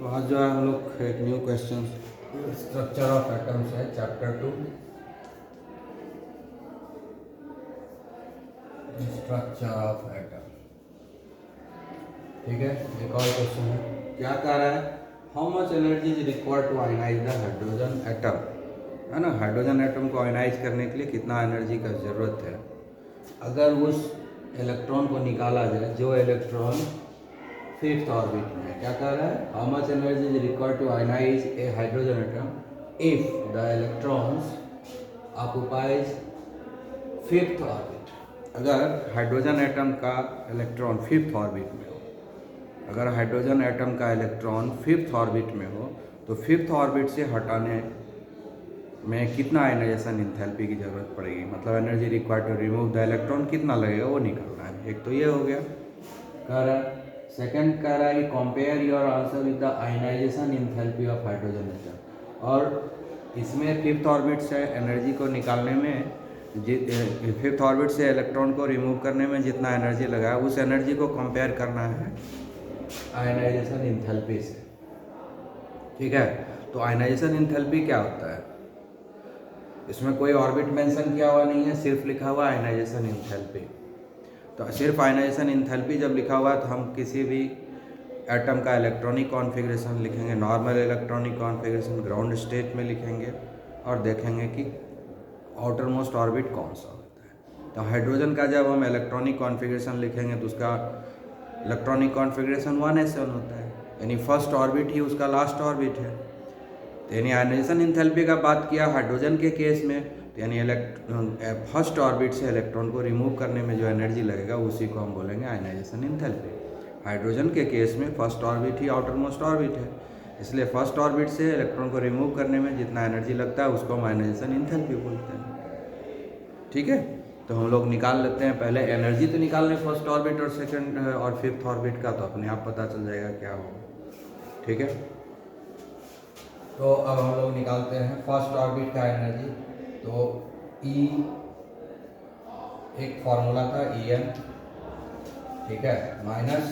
तो आज जो है हम लोग एक new question structure of atoms है चैप्टर 2 स्ट्रक्चर ऑफ एटम। ठीक है, एक और क्वेश्चन है, क्या कह रहा है, how much energy is required to ionise the hydrogen atom. है ना, हाइड्रोजन एटम को आयनाइज करने के लिए कितना एनर्जी का ज़रूरत है। अगर उस इलेक्ट्रॉन को निकाला जाए जो इलेक्ट्रॉन फिफ्थ ऑर्बिट में, क्या कह रहा है, how much energy is required to ionise a hydrogen atom if the electrons occupies fifth orbit. अगर हाइड्रोजन एटम का इलेक्ट्रॉन फिफ्थ ऑर्बिट में हो, अगर हाइड्रोजन एटम का इलेक्ट्रॉन फिफ्थ ऑर्बिट में हो तो फिफ्थ ऑर्बिट से हटाने में कितना आयनाइजेशन इंथैल्पी की ज़रूरत पड़ेगी, मतलब energy required to remove the electron कितना लगेगा वो निकालना है। एक तो ये हो गया। कह रहा है सेकंड, कह रहा है compare your answer with the ionization enthalpy of hydrogen atom. और इसमें फिफ्थ ऑर्बिट से एनर्जी को निकालने में, फिफ्थ ऑर्बिट से इलेक्ट्रॉन को रिमूव करने में जितना एनर्जी लगा है उस एनर्जी को कंपेयर करना है आयनाइजेशन इंथैल्पी से। ठीक है, तो आयनाइजेशन इंथैल्पी क्या होता है, इसमें कोई ऑर्बिट मेंशन किया हुआ नहीं है, सिर्फ लिखा हुआ आयनाइजेशन इंथैल्पी। तो सिर्फ आयनाइजेशन इंथैल्पी जब लिखा हुआ है तो हम किसी भी एटम का इलेक्ट्रॉनिक कॉन्फ़िगरेशन लिखेंगे, normal electronic configuration ground state में लिखेंगे और देखेंगे कि आउटर मोस्ट ऑर्बिट कौन सा होता है। तो हाइड्रोजन का जब हम इलेक्ट्रॉनिक कॉन्फ़िगरेशन लिखेंगे तो उसका इलेक्ट्रॉनिक कॉन्फ़िगरेशन 1s1 होता है, यानी फर्स्ट ऑर्बिट ही उसका लास्ट ऑर्बिट है। तो यानी आयनाइजेशन इंथैल्पी का बात किया हाइड्रोजन के केस में, तो यानी फर्स्ट ऑर्बिट से इलेक्ट्रॉन को रिमूव करने में जो एनर्जी लगेगा उसी को हम बोलेंगे आयनाइजेशन इंथैल्पी। हाइड्रोजन के केस में फर्स्ट ऑर्बिट ही आउटर मोस्ट ऑर्बिट है, इसलिए फर्स्ट ऑर्बिट से इलेक्ट्रॉन को रिमूव करने में जितना एनर्जी लगता है उसको हम आयनाइजेशन इंथैल्पी बोलते हैं। ठीक है, तो हम लोग निकाल लेते हैं। पहले एनर्जी तो निकाल लें फर्स्ट ऑर्बिट और सेकंड और फिफ्थ ऑर्बिट का, तो अपने आप पता चल जाएगा क्या होगा। ठीक है, तो अब हम लोग निकालते हैं फर्स्ट ऑर्बिट का एनर्जी। तो ई एक फॉर्मूला था En, ठीक है, माइनस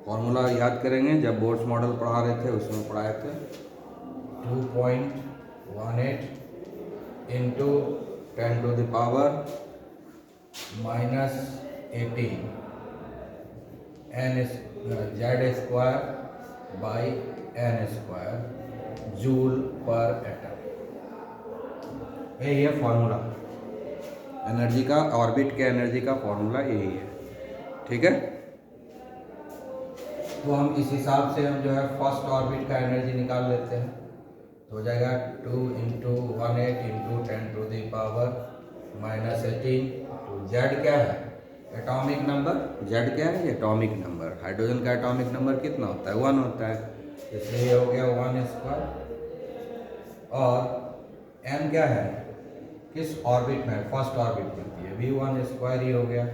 फॉर्मूला याद करेंगे जब बोर्ड्स मॉडल पढ़ा रहे थे उसमें पढ़ाए थे 2.18 into 10 to the power -18 n Z square by n square joule per atom. यही है फॉर्मूला एनर्जी का, ऑर्बिट के एनर्जी का फॉर्मूला यही है। ठीक है, तो हम इस हिसाब से हम जो है फर्स्ट ऑर्बिट का एनर्जी निकाल लेते हैं। तो हो जाएगा 2 into 18 into 10 to the power -18। तो जेड क्या है, एटॉमिक नंबर। जेड क्या है, एटॉमिक नंबर। हाइड्रोजन का एटॉमिक नंबर कितना होता है, 1 होता है, इसलिए हो गया 1 स्क्वायर। और n क्या है, किस ऑर्बिट में, फर्स्ट ऑर्बिट में, ये भी 1 स्क्वायर ही हो गया।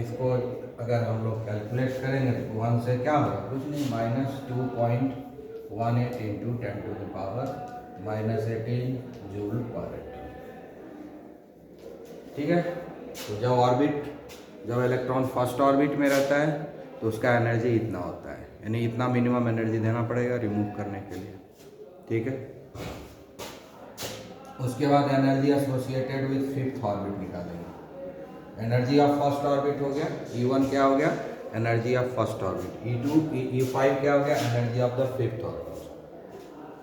इसको अगर हम लोग कैलकुलेट करेंगे तो 1 से क्या होगा, कुछ नहीं, -2.18 into 10 to the power -18 joule per atom. ठीक है, तो जब इलेक्ट्रॉन फर्स्ट ऑर्बिट में रहता है तो उसका एनर्जी इतना होता है, यानी इतना मिनिमम एनर्जी देना पड़ेगा रिमूव करने के लिए। ठीक है, उसके बाद energy associated with fifth orbit निकालेंगे। एनर्जी ऑफ फर्स्ट ऑर्बिट हो गया, E1 क्या हो गया, energy of first orbit. E5 क्या हो गया, energy of the fifth orbit.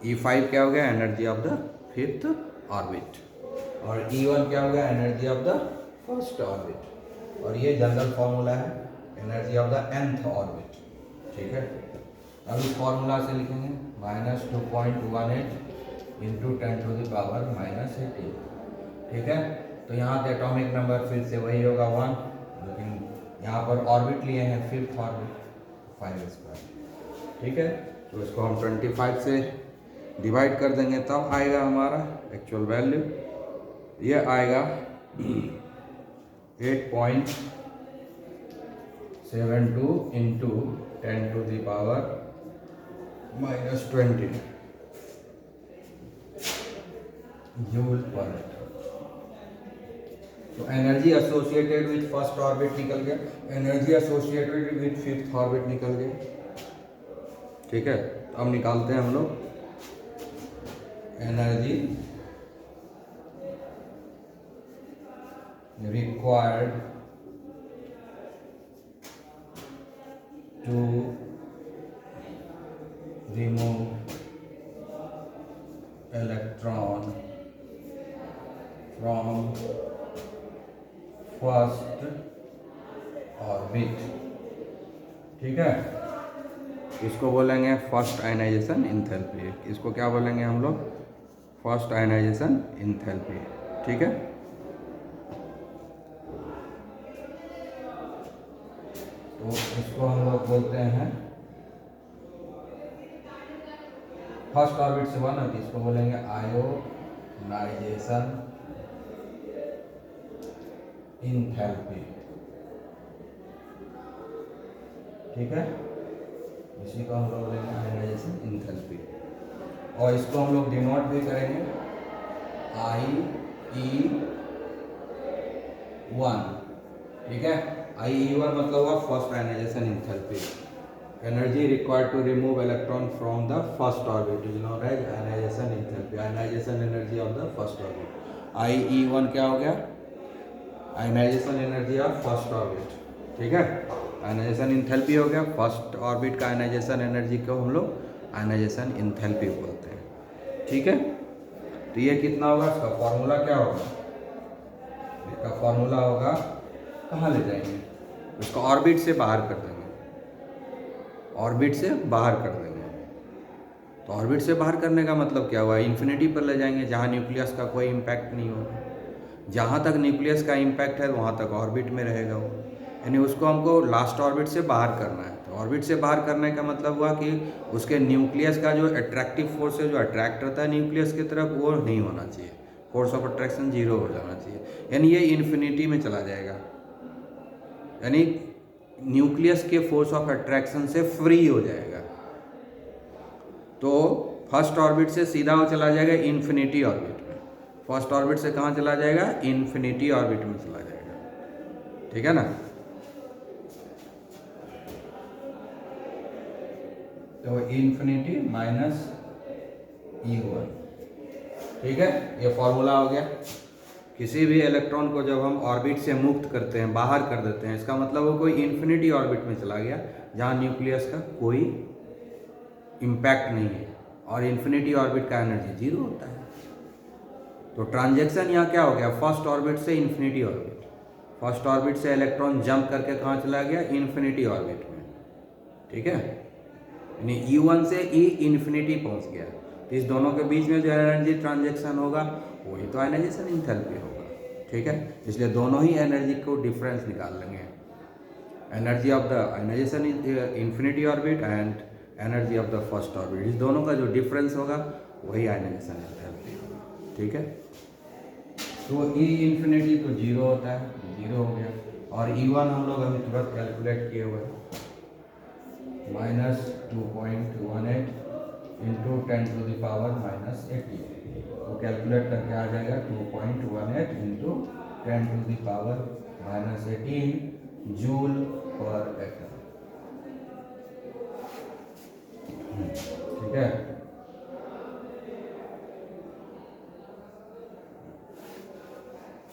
E5 क्या हो गया, energy of the fifth orbit. और E1 क्या हो गया, energy of the first orbit. और ये जनरल फॉर्मूला है energy of the nth orbit. ठीक है, अब इस फॉर्मूला से लिखेंगे -2.18 इंटू 10 टू द पावर -18। ठीक है, तो यहाँ पे एटॉमिक नंबर फिर से वही होगा 1, लेकिन यहाँ पर ऑर्बिट लिए हैं फिफ्थ ऑर्बिट 5 स्क्वायर। ठीक है, तो इसको हम 25 से डिवाइड कर देंगे तब आएगा हमारा एक्चुअल वैल्यू, ये आएगा 8.72 into 10 to the power -20 joule per atom. तो energy associated with first orbit निकल गया, energy associated with fifth orbit निकल गया। ठीक है, तो अब निकालते हैं हम लोग energy required to remove electron from first orbit. ठीक है, इसको बोलेंगे फर्स्ट आयनाइजेशन इंथैल्पी। इसको क्या बोलेंगे हम लोग? First ionization enthalpy. ठीक है, तो इसको हम लोग बोलते हैं फर्स्ट ऑर्बिट से वन होती है, इसको बोलेंगे आयोनाइजेशन इंथैल्पी। ठीक है, इसी को हम लोग बोलेंगे आयोनाइजेशन इंथैल्पी, और इसको हम लोग डिनोट भी करेंगे IE1। ठीक है, IE1 मतलब हुआ first ionization enthalpy, energy required to remove electron from the first orbit is known as ionization enthalpy, ionization energy of the first orbit. IE1 क्या हो गया? Ionization energy of first orbit. ठीक है, ionization enthalpy हो गया, first orbit का ionization energy को हम लोग आयनाइजेशन इंथैल्पी बोलते हैं। ठीक है, तो ये कितना होगा? इसका फॉर्मूला क्या होगा? इसका फॉर्मूला होगा, कहाँ ले जाएंगे इसको? ऑर्बिट से बाहर कर देंगे, ऑर्बिट से बाहर कर देंगे। तो ऑर्बिट से बाहर करने का मतलब क्या हुआ? इन्फिनिटी पर ले जाएंगे, जहाँ न्यूक्लियस का कोई इम्पैक्ट नहीं होगा। जहाँ तक न्यूक्लियस का इम्पैक्ट है वहाँ तक ऑर्बिट में रहेगा वो, यानी उसको हमको लास्ट ऑर्बिट से बाहर करना है। तो ऑर्बिट से बाहर करने का मतलब हुआ कि उसके न्यूक्लियस का जो अट्रैक्टिव फोर्स है, जो अट्रैक्ट होता है न्यूक्लियस की तरफ, वो नहीं होना चाहिए, फोर्स ऑफ अट्रैक्शन 0 हो जाना चाहिए, यानी ये इन्फिनिटी में चला जाएगा, यानी न्यूक्लियस के फोर्स ऑफ अट्रैक्शन से फ्री हो जाएगा। तो फर्स्ट ऑर्बिट से सीधा वो चला जाएगा इन्फिनिटी ऑर्बिट में। फर्स्ट ऑर्बिट से कहाँ चला जाएगा? इन्फिनिटी ऑर्बिट में चला जाएगा। ठीक है ना, तो इन्फिनिटी माइनस E1। ठीक है, ये फॉर्मूला हो गया। किसी भी इलेक्ट्रॉन को जब हम ऑर्बिट से मुक्त करते हैं, बाहर कर देते हैं, इसका मतलब वो कोई इन्फिनिटी ऑर्बिट में चला गया, जहाँ न्यूक्लियस का कोई इम्पैक्ट नहीं है, और इन्फिनिटी ऑर्बिट का एनर्जी 0 होता है। तो ट्रांजैक्शन यहाँ क्या हो गया? फर्स्ट ऑर्बिट से इन्फिनिटी ऑर्बिट। फर्स्ट ऑर्बिट से इलेक्ट्रॉन जंप करके कहाँ चला गया? इन्फिनिटी ऑर्बिट में। ठीक है, यानी E1 से E इन्फिनिटी पहुँच गया। तो इस दोनों के बीच में जो एनर्जी ट्रांजैक्शन होगा वही तो आयनाइजेशन इंथैल्पी होगा। ठीक है, इसलिए दोनों ही एनर्जी को डिफरेंस निकाल लेंगे, energy of the ionization infinity orbit and energy of the first orbit, इस दोनों का जो डिफरेंस होगा वही आयनाइजेशन इंथैल्पी होगा। ठीक है, तो E इन्फिनिटी तो 0 होता है, 0 हो गया, और E1 हम लोग अभी तुरंत कैलकुलेट किए हुए हैं, -2.18 इंटू 10⁻⁻18, तो कैलकुलेट करके आ जाएगा 2.18 इंटू 10⁻⁻18 जूल पर एटम। ठीक है,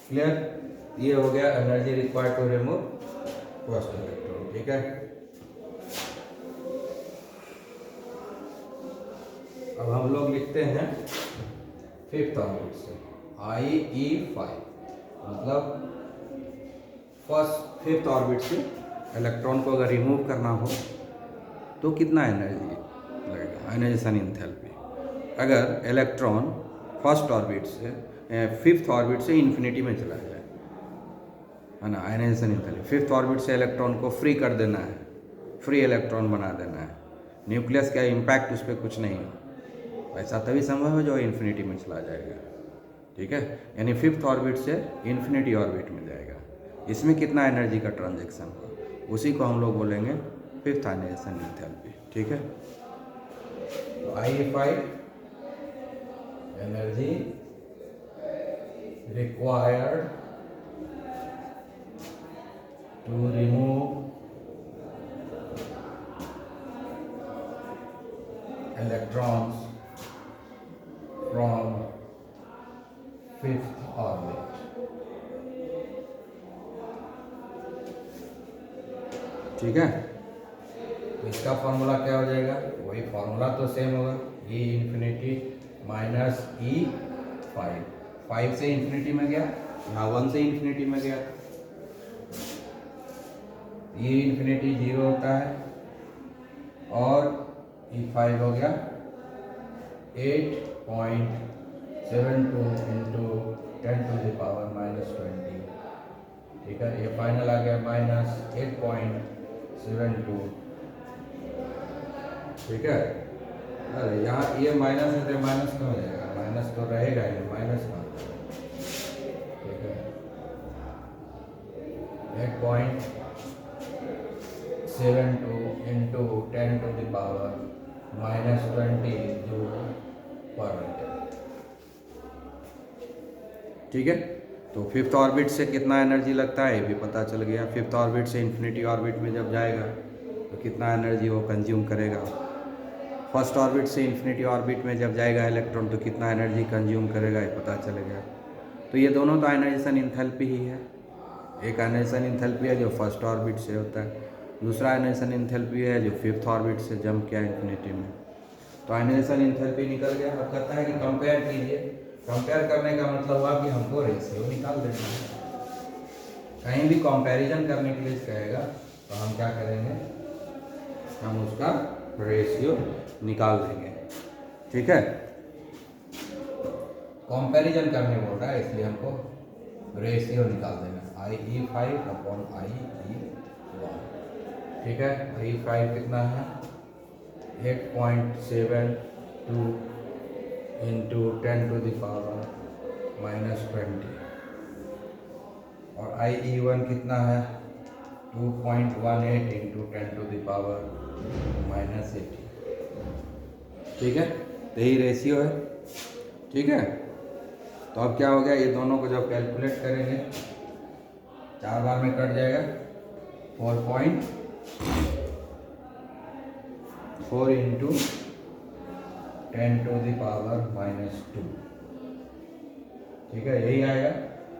क्लियर? ये हो गया energy required to remove first electron. ठीक है, अब हम लोग लिखते हैं फिफ्थ ऑर्बिट से IE5, मतलब फर्स्ट फिफ्थ ऑर्बिट से इलेक्ट्रॉन को अगर रिमूव करना हो तो कितना एनर्जी लगेगा? Ionization enthalpy. अगर इलेक्ट्रॉन फर्स्ट ऑर्बिट से फिफ्थ ऑर्बिट से इन्फिनिटी में चला जाए, है ना, आयनाइजेशन इंथैल्पी। फिफ्थ ऑर्बिट से इलेक्ट्रॉन को फ्री कर देना है, फ्री इलेक्ट्रॉन बना देना है, न्यूक्लियस का इम्पैक्ट उस पर कुछ नहीं है, ऐसा तभी संभव है जो इन्फिनिटी में चला जाएगा। ठीक है, यानी फिफ्थ ऑर्बिट से इन्फिनिटी ऑर्बिट में जाएगा, इसमें कितना एनर्जी का ट्रांजैक्शन हो, उसी को हम लोग बोलेंगे फिफ्थ आयनाइजेशन इंथैल्पी। ठीक है, तो IE5 energy required to remove electrons from fifth orbit. ठीक है, तो इसका फॉर्मूला क्या हो जाएगा, वही फॉर्मूला तो सेम होगा, ई इन्फिनिटी माइनस ई 5 से इन्फिनिटी में गया, यहाँ 1 से इन्फिनिटी में गया, ई इन्फिनिटी 0 होता है और ई 5 हो गया 8.72 into 10 to the power minus 20। ठीक है, ये फाइनल आ गया माइनस 8.72। ठीक है, अरे यहाँ ये माइनस है तो माइनस क्यों हो जाएगा, माइनस तो रहेगा ही, माइनस का। ठीक है, 8.72 into 10 to the power minus 20 joule per metre. ठीक है, तो फिफ्थ ऑर्बिट से कितना एनर्जी लगता है ये भी पता चल गया। फिफ्थ ऑर्बिट से इन्फिनिटी ऑर्बिट में जब जाएगा तो कितना एनर्जी वो कंज्यूम करेगा। फर्स्ट ऑर्बिट से इन्फिनिटी ऑर्बिट में जब जाएगा इलेक्ट्रॉन तो कितना एनर्जी कंज्यूम करेगा ये पता चल गया। तो ये दोनों तो आयनाइजेशन इंथैल्पी ही है। एक आयनाइजेशन इंथैल्पी है जो फर्स्ट ऑर्बिट से होता है, दूसरा आयनाइजेशन इंथैल्पी है जो फिफ्थ ऑर्बिट से जंप किया इन्फिनिटी में। तो आयनाइजेशन इंथैल्पी निकल गया। अब कहता है कि कंपेयर कीजिए। कंपेयर करने का मतलब हुआ कि हमको रेशियो निकाल देना है। कहीं भी कंपैरिजन करने के लिए कहेगा तो हम क्या करेंगे, हम उसका रेशियो निकाल देंगे। ठीक है, कंपैरिजन करने बोल रहा है इसलिए हमको रेशियो निकाल देना है, IE5/IE1। ठीक है, IE5 कितना है 8.72 into 10 to the power minus 20 और IE1 कितना है 2.18 into 10 to the power minus 80। ठीक है, तो यही रेशियो है। ठीक है, तो अब क्या हो गया, ये दोनों को जब कैलकुलेट करेंगे 4 बार में कट जाएगा, 4.4 into 10 to the power minus 2। ठीक है, यही आएगा,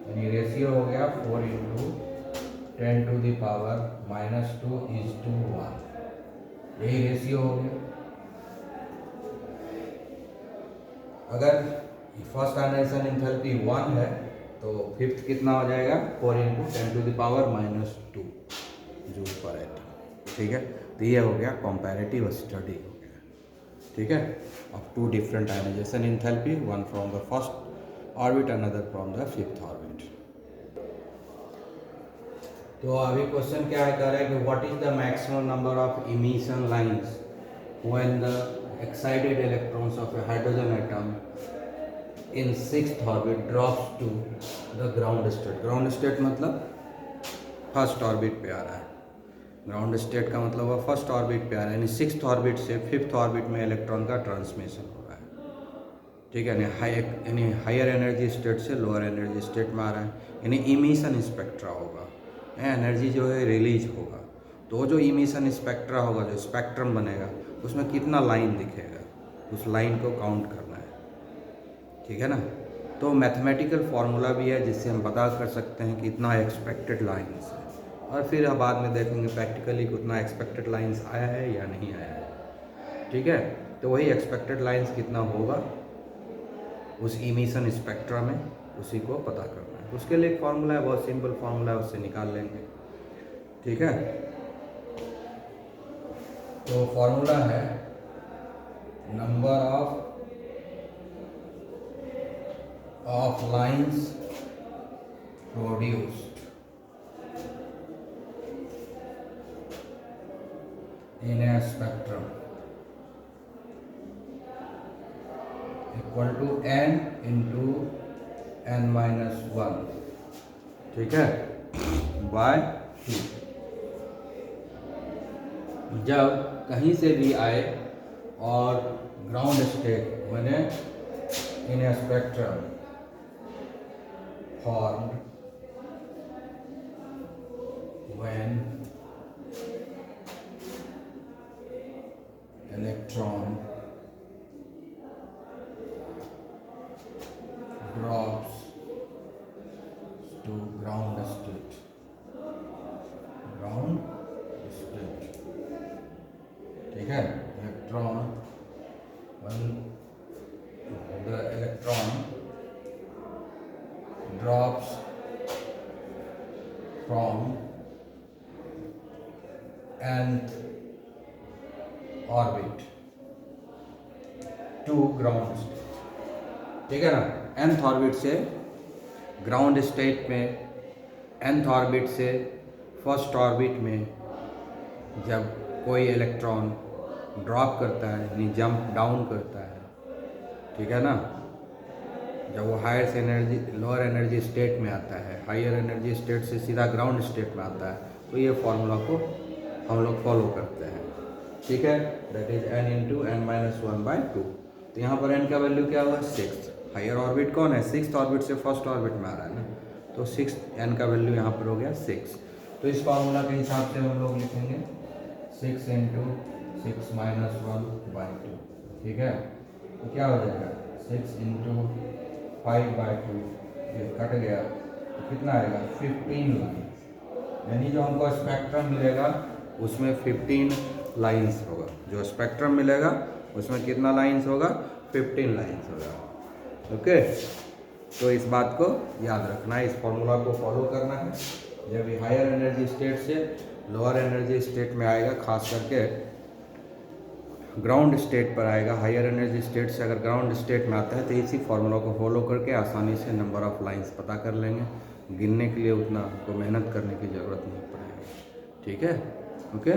यानी रेशियो हो गया 4 into 10 to the power minus 2:1। यही रेशियो हो गया। अगर फर्स्ट आयनाइजेशन एंथैल्पी 1 है तो फिफ्थ कितना हो जाएगा 4 into 10 to the power minus 2 joule per atom. ठीक है, तो ये हो गया कंपैरेटिव स्टडी हो गया। ठीक है, of two different ionization enthalpy, one from the first orbit another from the fifth orbit. तो अभी क्वेश्चन क्या है, कह रहा है कि what is the maximum number of emission lines when the excited electrons of a hydrogen atom in sixth orbit drops to the ground state। ground state मतलब first orbit पे आ रहा है। ग्राउंड स्टेट का मतलब वह फर्स्ट ऑर्बिट पे आ रहा है, यानी सिक्स्थ ऑर्बिट से फिफ्थ ऑर्बिट में इलेक्ट्रॉन का ट्रांसमिशन हो रहा है। ठीक है, यानी हायर एनर्जी स्टेट से लोअर एनर्जी स्टेट में आ रहा है, यानी इमिशन स्पेक्ट्रा होगा, एनर्जी जो है रिलीज होगा। तो जो इमिशन स्पेक्ट्रा होगा, जो स्पेक्ट्रम बनेगा, उसमें कितना लाइन दिखेगा, उस लाइन को काउंट करना है। ठीक है ना, तो मैथमेटिकल फार्मूला भी है जिससे हम पता कर सकते हैं कि कितना एक्सपेक्टेड लाइन्स है, और फिर हम बाद में देखेंगे प्रैक्टिकली कितना एक्सपेक्टेड लाइन्स आया है या नहीं आया है। ठीक है, तो वही एक्सपेक्टेड लाइन्स कितना होगा उस इमिशन स्पेक्ट्रा में, उसी को पता करना है। उसके लिए एक फार्मूला है, बहुत सिंपल फार्मूला है, उससे निकाल लेंगे। ठीक है, तो फॉर्मूला है number of lines produced in a spectrum equal to n into n-1। ठीक है, बाय 2। जब कहीं से भी आए और ग्राउंड स्टेट मैंने इन a spectrum formed when electron ठीक है, electron the electron drops from nth orbit to ground state, ठीक है ना। nth ऑर्बिट से ग्राउंड स्टेट में, nth ऑर्बिट से फर्स्ट ऑर्बिट में जब कोई इलेक्ट्रॉन ड्रॉप करता है यानी जंप डाउन करता है, ठीक है ना, जब वो हायर से एनर्जी लोअर एनर्जी स्टेट में आता है, हायर एनर्जी स्टेट से सीधा ग्राउंड स्टेट में आता है, तो ये फॉर्मूला को हम लोग फॉलो करते हैं, ठीक है। That is n into n minus 1/2। तो यहाँ पर n का वैल्यू क्या हुआ 6। हायर ऑर्बिट कौन है, 6th ऑर्बिट से फर्स्ट ऑर्बिट में आ रहा है ना, तो 6 n का वैल्यू यहाँ पर हो गया 6। तो इस फार्मूला के हिसाब से हम लोग लिखेंगे 6 इंटू 6 माइनस 1/2, ठीक है। तो क्या हो जाएगा 6 इंटू 5/2, ये कट गया तो कितना आएगा 15 लाइन, यानी जो हमको स्पेक्ट्रम मिलेगा उसमें 15 लाइंस होगा। जो स्पेक्ट्रम मिलेगा उसमें कितना लाइंस होगा 15 लाइंस होगा, ओके। तो इस बात को याद रखना है, इस फॉर्मूला को फॉलो करना है। जब ये हायर एनर्जी स्टेट से लोअर एनर्जी स्टेट में आएगा, खास करके ग्राउंड स्टेट पर आएगा, हायर एनर्जी स्टेट से अगर ग्राउंड स्टेट में आता है तो इसी फॉर्मूला को फॉलो करके आसानी से नंबर ऑफ लाइंस पता कर लेंगे। गिनने के लिए उतना आपको मेहनत करने की ज़रूरत नहीं पड़ेगी, ठीक है, ओके।